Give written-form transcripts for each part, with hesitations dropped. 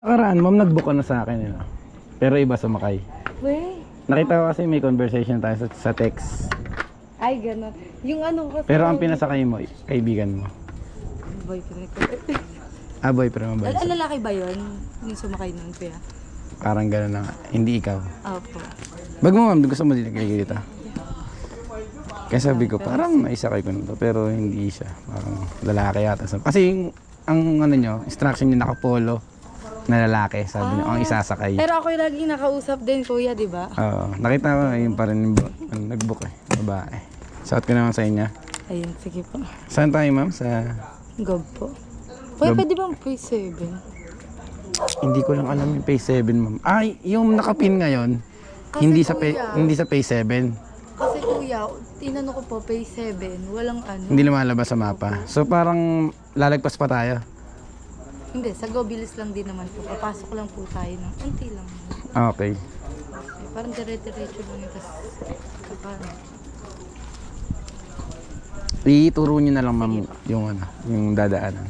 Nakaraan, ma'am, nag-book ka na sa akin. Yun. Pero iba sumakay. Wey. Nakita ko kasi may conversation tayo sa text. Ay, gano'n. Yung ano kasi... Pero ang pinasakay mo, kaibigan mo. Boyfriend ko. Boyfriend mo ba? Lalaki ba yun? Yung sumakay nun, kuya? Parang gano'n na nga. Hindi ikaw. Opo. Bag mo, ma'am, gusto mo din dito. Kaya sabi ko, parang maisakay ko na to. Pero hindi siya. Parang lalaki yata. Kasi ang ano nyo, instruction nyo nakapolo na lalaki. Sabi nyo, ang isasakay. Pero ako yung laging nakausap din, kuya, di ba? Oo. Nakita ko, yun pa rin yung nag-book eh. Babae. Shout ko naman sa inyo. Ayun, sige po. Saan tayo, ma'am? Sa... Gob po. Pwede bang pay 7? Hindi ko lang alam yung pay 7, ma'am. Ay, yung nakapin ngayon, Kasi hindi kuya, sa pay 7. Kasi kuya, tinanong ko po, pay 7. Walang ano. Hindi lumalabas sa mapa. So parang lalagpas pa tayo. Hindi, sa Gobilis lang din naman po. Papasok lang po tayo ng unti lang. Okay. Parang dire-diretso lang yun. Tapos, kapano. Ituro nyo na lang, ma'am, yung ano, yung dadaanan.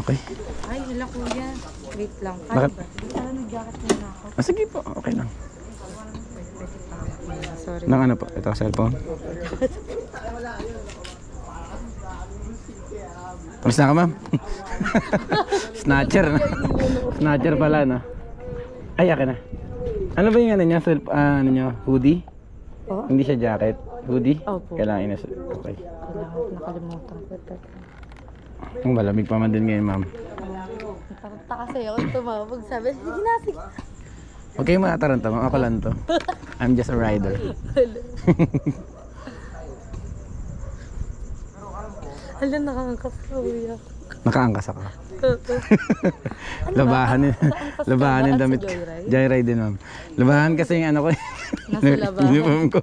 Okay. Ay, hala kuya. Wait lang. Bakit? Ba? Parang nag-jacket muna ako. Sige po, okay lang. Pwede pa. Sorry. Nang ano po, ito cellphone. Kamusta ka, ma'am? Snatcher na. Snatcher pala, no? Ay, akin na. Ano ba yung ano niya? Ano niya? Hoodie? Oh? Hindi siya jacket. Hoodie? Opo. Kailangan ina. Okay. Kailangan ko nakalimutan ko. Ang malamig pa man din ngayon, ma'am. Natakot kasi ako tumawag. Sabi, sige na, sige. Huwag kayo makataranta, ma'am. Ako lang to. I'm just a rider. Hala, nakangkas ka, kuya. Nakaangkas ako. Labahan yung damit. Joyride din, ma'am. Labahan kasi yung ano ko. Nasa labahan. Uniform ko.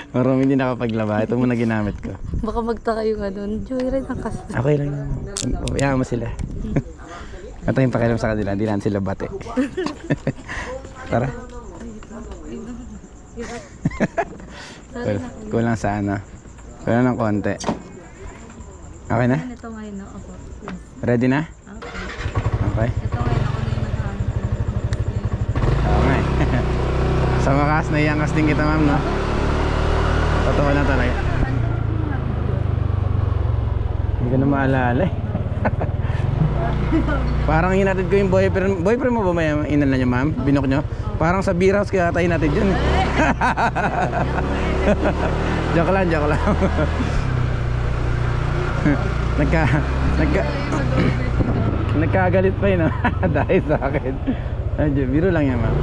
Marami hindi nakapaglaba. Ito muna ginamit ko. Baka magtaka yung ano, joyride ang kas. Okay lang yun. Hayaan mo sila. At yung pakialam sa kanila. Hindi lang sila bate. Tara. Kulang sa ano. Kulang ng konti. Okay na? Ito ngayon, no? Opo. Ready na? Okay. Ito ngayon, ako na yung naghahanap. Okay. Sa wakas, naiangkas din kita, ma'am, no? Totoo na talaga. Hindi ko na maalala eh. Parang hinatid ko yung boyfriend. Boyfriend mo ba may inan na niya, ma'am? Binok nyo? Parang sa beer house kaya tayo natin dyan eh. Joke lang, joke lang. Nagkagalit pa yun, no? Dahil sa akin. Biro lang yan, ma'am.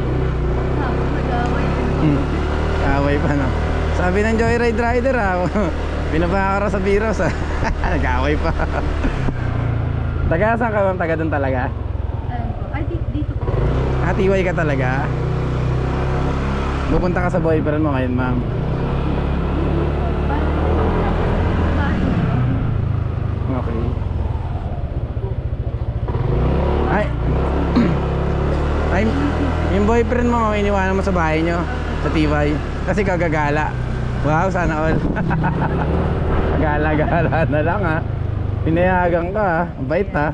Away pa, no? Sabi ng joyride rider, pinapakara sa beer house, nag-away pa. Taga saan ka, ma'am? Taga doon talaga? Ay, dito po. Tiway ka talaga? Pupunta ka sa boyfriend mo ngayon, ma'am? Okay. Ay, yung boyfriend mo, iniwanan mo sa bahay nyo, sa Tiway. Kasi kagagala. Wow, sana all. Gala-gala na lang, ha. Pinayagan ka, ha. Bait, ha.